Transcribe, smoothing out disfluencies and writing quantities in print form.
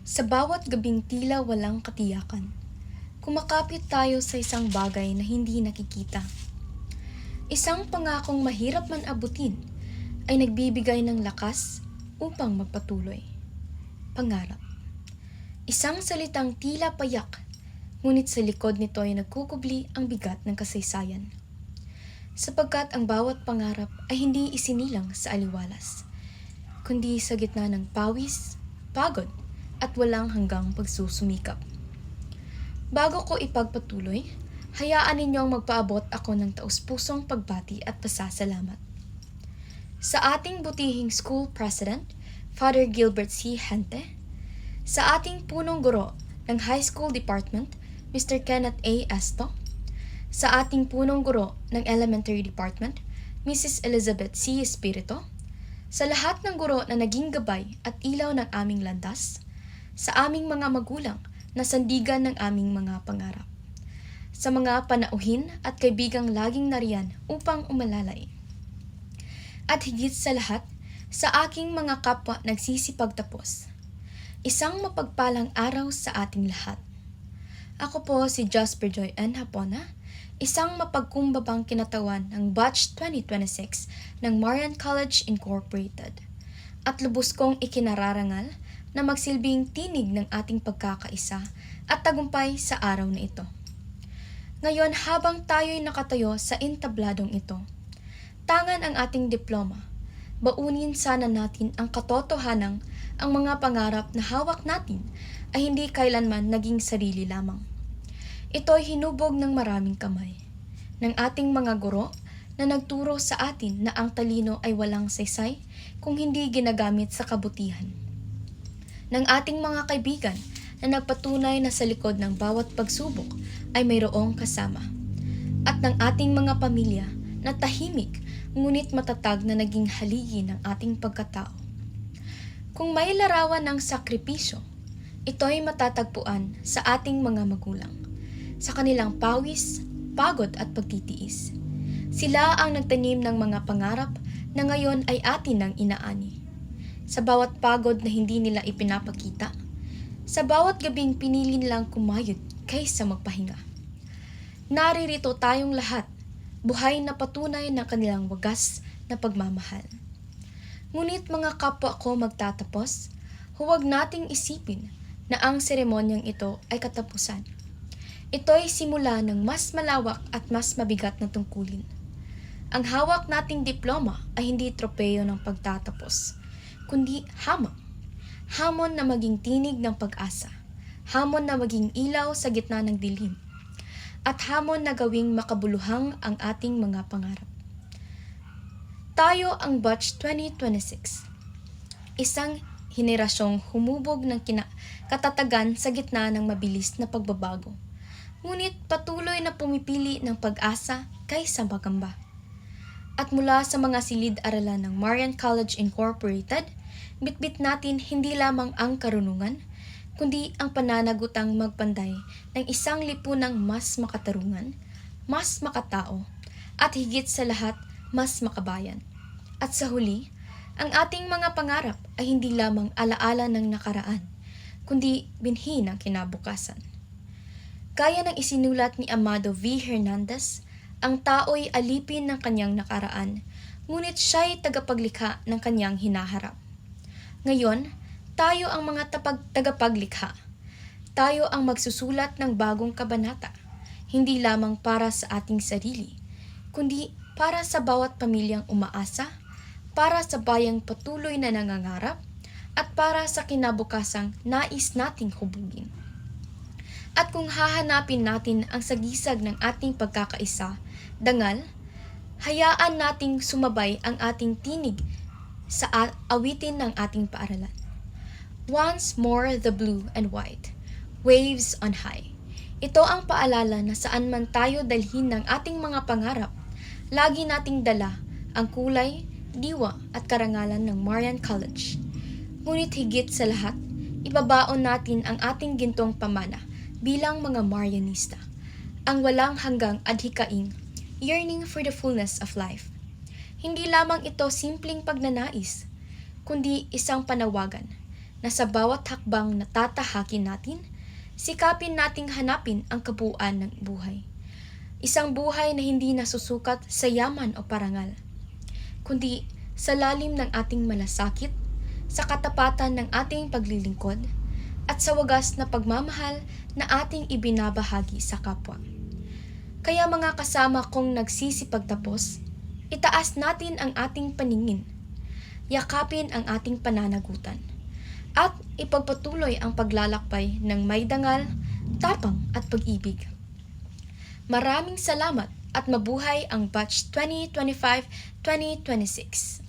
Sa bawat gabing tila walang katiyakan, kumakapit tayo sa isang bagay na hindi nakikita. Isang pangakong mahirap man abutin ay nagbibigay ng lakas upang magpatuloy. Pangarap. Isang salitang tila payak, ngunit sa likod nito ay nagkukubli ang bigat ng kasaysayan. Sapagkat ang bawat pangarap ay hindi isinilang sa aliwalas, kundi sa gitna ng pawis, pagod, at walang hanggang pagsusumikap. Bago ko ipagpatuloy, hayaan ninyong magpaabot ako ng taus-pusong pagbati at pasasalamat. Sa ating butihing school president, Father Gilbert C. Hente, sa ating punong guro ng high school department, Mr. Kenneth A. Esto, sa ating punong guro ng elementary department, Mrs. Elizabeth C. Espirito, sa lahat ng guro na naging gabay at ilaw ng aming landas, sa aming mga magulang na sandigan ng aming mga pangarap, sa mga panauhin at kaibigang laging nariyan upang umalalay. At higit sa lahat, sa aking mga kapwa nagsisipagtapos, isang mapagpalang araw sa ating lahat. Ako po si Jasper Joy N. Hapona, isang mapagkumbabang kinatawan ng Batch 2026 ng Marian College Incorporated, at lubos kong ikinararangal na magsilbing tinig ng ating pagkakaisa at tagumpay sa araw na ito. Ngayon, habang tayo'y nakatayo sa entabladong ito, tangan ang ating diploma, baunin sana natin ang katotohanang ang mga pangarap na hawak natin ay hindi kailanman naging sarili lamang. Ito'y hinubog ng maraming kamay, ng ating mga guro na nagturo sa atin na ang talino ay walang saysay kung hindi ginagamit sa kabutihan, ng ating mga kaibigan na nagpatunay na sa likod ng bawat pagsubok ay mayroong kasama, at ng ating mga pamilya na tahimik ngunit matatag na naging haligi ng ating pagkatao. Kung may larawan ng sakripisyo, ito'y matatagpuan sa ating mga magulang, sa kanilang pawis, pagod at pagtitiis. Sila ang nagtanim ng mga pangarap na ngayon ay atin ng inaani. Sa bawat pagod na hindi nila ipinapakita, sa bawat gabing pinili nilang kumayod kaysa magpahinga. Naririto tayong lahat, buhay na patunay ng kanilang wagas na pagmamahal. Ngunit mga kapwa ko magtatapos, huwag nating isipin na ang seremonyang ito ay katapusan. Ito'y simula ng mas malawak at mas mabigat na tungkulin. Ang hawak nating diploma ay hindi tropeyo ng pagtatapos, kundi hamon. Hamon na maging tinig ng pag-asa. Hamon na maging ilaw sa gitna ng dilim. At hamon na gawing makabuluhang ang ating mga pangarap. Tayo ang Batch 2026. Isang henerasyong humubog ng katatagan sa gitna ng mabilis na pagbabago. Ngunit patuloy na pumipili ng pag-asa kaysa magamba. At mula sa mga silid-aralan ng Marian College Incorporated, bitbit natin hindi lamang ang karunungan, kundi ang pananagutang magpanday ng isang lipunang mas makatarungan, mas makatao, at higit sa lahat, mas makabayan. At sa huli, ang ating mga pangarap ay hindi lamang alaala ng nakaraan, kundi binhi ng kinabukasan. Gaya ng isinulat ni Amado V. Hernandez, ang tao'y alipin ng kanyang nakaraan, ngunit siya'y tagapaglikha ng kanyang hinaharap. Ngayon, tayo ang mga tagapaglikha. Tayo ang magsusulat ng bagong kabanata, hindi lamang para sa ating sarili, kundi para sa bawat pamilyang umaasa, para sa bayang patuloy na nangangarap, at para sa kinabukasang nais nating hubugin. At kung hahanapin natin ang sagisag ng ating pagkakaisa, dangal, hayaan nating sumabay ang ating tinig sa awitin ng ating paaralan. Once more the blue and white, waves on high. Ito ang paalala na saan man tayo dalhin ng ating mga pangarap, lagi nating dala ang kulay, diwa at karangalan ng Marian College. Ngunit higit sa lahat, ibabaon natin ang ating gintong pamana bilang mga Marianista, ang walang hanggang adhikaing, yearning for the fullness of life. Hindi lamang ito simpleng pagnanais, kundi isang panawagan na sa bawat hakbang na tatahakin natin, sikapin nating hanapin ang kabuuan ng buhay. Isang buhay na hindi nasusukat sa yaman o parangal, kundi sa lalim ng ating malasakit, sa katapatan ng ating paglilingkod, at sa wagas na pagmamahal na ating ibinabahagi sa kapwa. Kaya mga kasama kong nagsisipagtapos, itaas natin ang ating paningin, yakapin ang ating pananagutan, at ipagpatuloy ang paglalakbay ng may dangal, tapang at pag-ibig. Maraming salamat at mabuhay ang Batch 2025-2026.